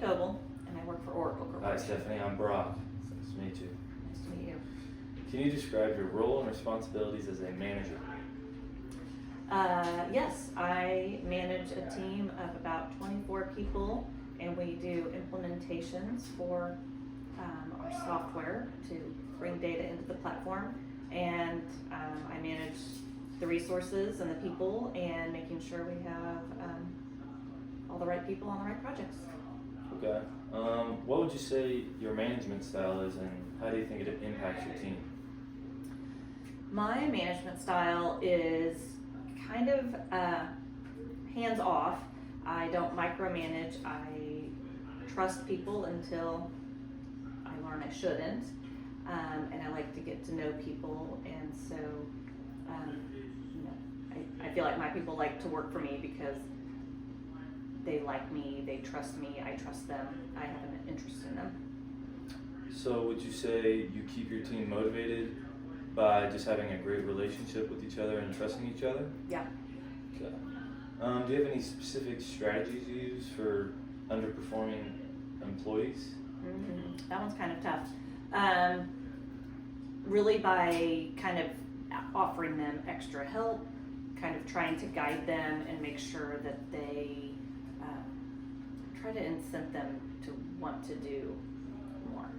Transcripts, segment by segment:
Coble, and I work for Oracle Hi Corporation. Stephanie, I'm Brock. Nice to meet you. Nice to meet you. Can you describe your role and responsibilities as a manager? Yes, I manage a team of about 24 people, and we do implementations for our software to bring data into the platform. And I manage the resources and the people, and making sure we have all the right people on the right projects. Okay. What would you say your management style is, and how do you think it impacts your team? My management style is kind of hands off. I don't micromanage. I trust people until I learn I shouldn't, and I like to get to know people. And so, I feel like my people like to work for me because they like me, they trust me, I trust them, I have an interest in them. So would you say you keep your team motivated by just having a great relationship with each other and trusting each other? Yeah. Okay. Do you have any specific strategies you use for underperforming employees? Mm-hmm. That one's kind of tough. Really by kind of offering them extra help, kind of trying to guide them and make sure that they try to incent them to want to do more.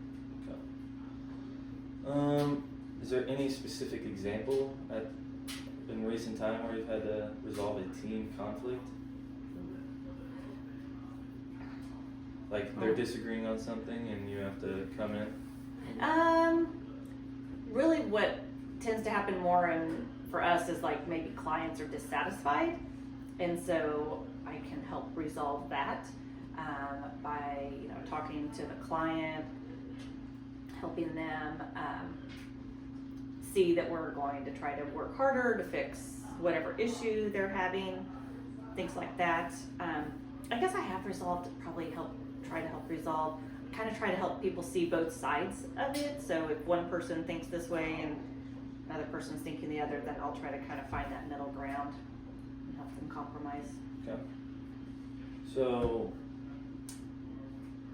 Okay. Is there any specific example in recent time where you've had to resolve a team conflict? Like they're disagreeing on something and you have to come in? Really what tends to happen more for us is like maybe clients are dissatisfied, and so I can help resolve that by talking to the client, helping them see that we're going to try to work harder to fix whatever issue they're having, things like that. I guess I have try to help resolve, kind of try to help people see both sides of it. So if one person thinks this way and another person's thinking the other, then I'll try to kind of find that middle ground and help them compromise. Okay. So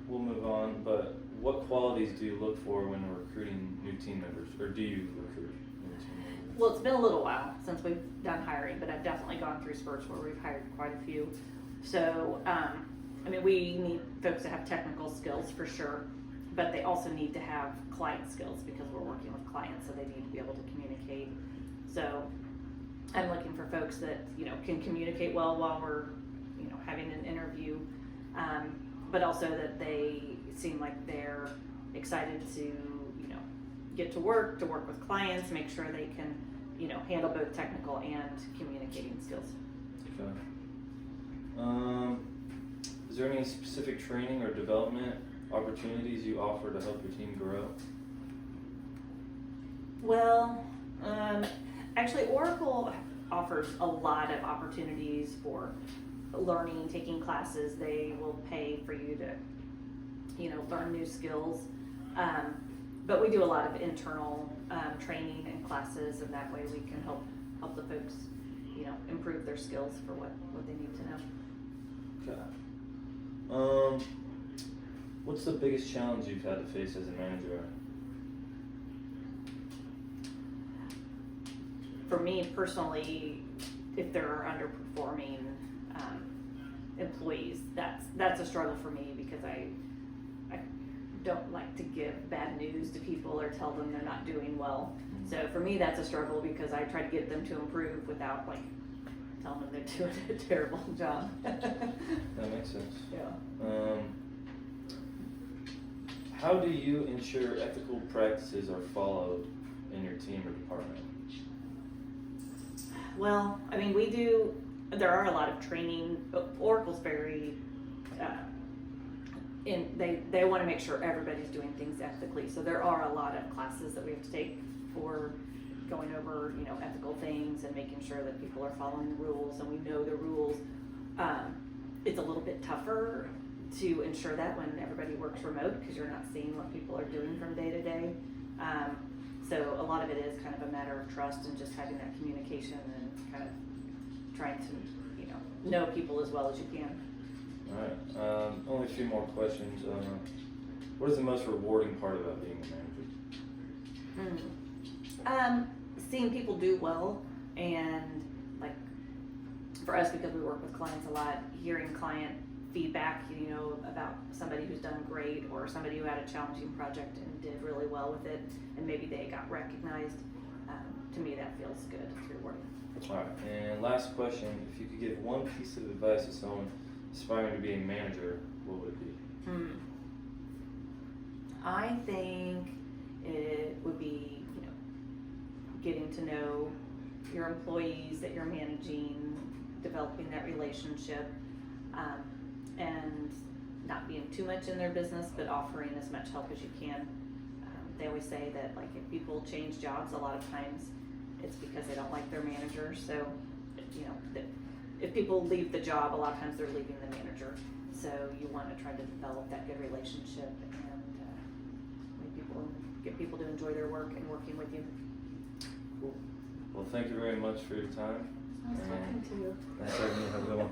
we'll move on, but what qualities do you look for when recruiting new team members, or do you recruit new team members? Well, it's been a little while since we've done hiring, but I've definitely gone through spurts where we've hired quite a few. So, we need folks that have technical skills for sure, but they also need to have client skills because we're working with clients, so they need to be able to communicate. So I'm looking for folks that, can communicate well while we're, having an interview, but also that they seem like they're excited to, get to work with clients, make sure they can, handle both technical and communicating skills. Okay. Is there any specific training or development opportunities you offer to help your team grow? Well, actually Oracle offers a lot of opportunities for learning, taking classes. They will pay for you to, learn new skills. But we do a lot of internal training and classes, and that way we can help the folks, improve their skills for what they need to know. Okay. What's the biggest challenge you've had to face as a manager? For me personally, if there are underperforming employees, that's a struggle for me because I don't like to give bad news to people or tell them they're not doing well. So for me, that's a struggle because I try to get them to improve without telling them they're doing a terrible job. That makes sense. Yeah. How do you ensure ethical practices are followed in your team or department? Well, there are a lot of training. Oracle's very, they want to make sure everybody's doing things ethically. So there are a lot of classes that we have to take for going over, ethical things and making sure that people are following the rules and we know the rules. It's a little bit tougher to ensure that when everybody works remote because you're not seeing what people are doing from day to day. So a lot of it is kind of a matter of trust and just having that communication and kind of trying to, know people as well as you can. Alright, only a few more questions. What is the most rewarding part about being a manager? Seeing people do well, and like for us, because we work with clients a lot, hearing client feedback, you know, about somebody who's done great or somebody who had a challenging project and did really well with it, and maybe they got recognized. To me, that feels good. It's rewarding. Alright, and last question, if you could give one piece of advice to someone aspiring to be a manager, what would it be? I think it would be, you know, getting to know your employees that you're managing, developing that relationship, and not being too much in their business, but offering as much help as you can. They always say that, like, if people change jobs, a lot of times it's because they don't like their manager. So, you know, if people leave the job, a lot of times they're leaving the manager. So you want to try to develop that good relationship and get people to enjoy their work and working with you. Cool. Well, thank you very much for your time. Nice talking to you. Thanks for having me. Have a good one.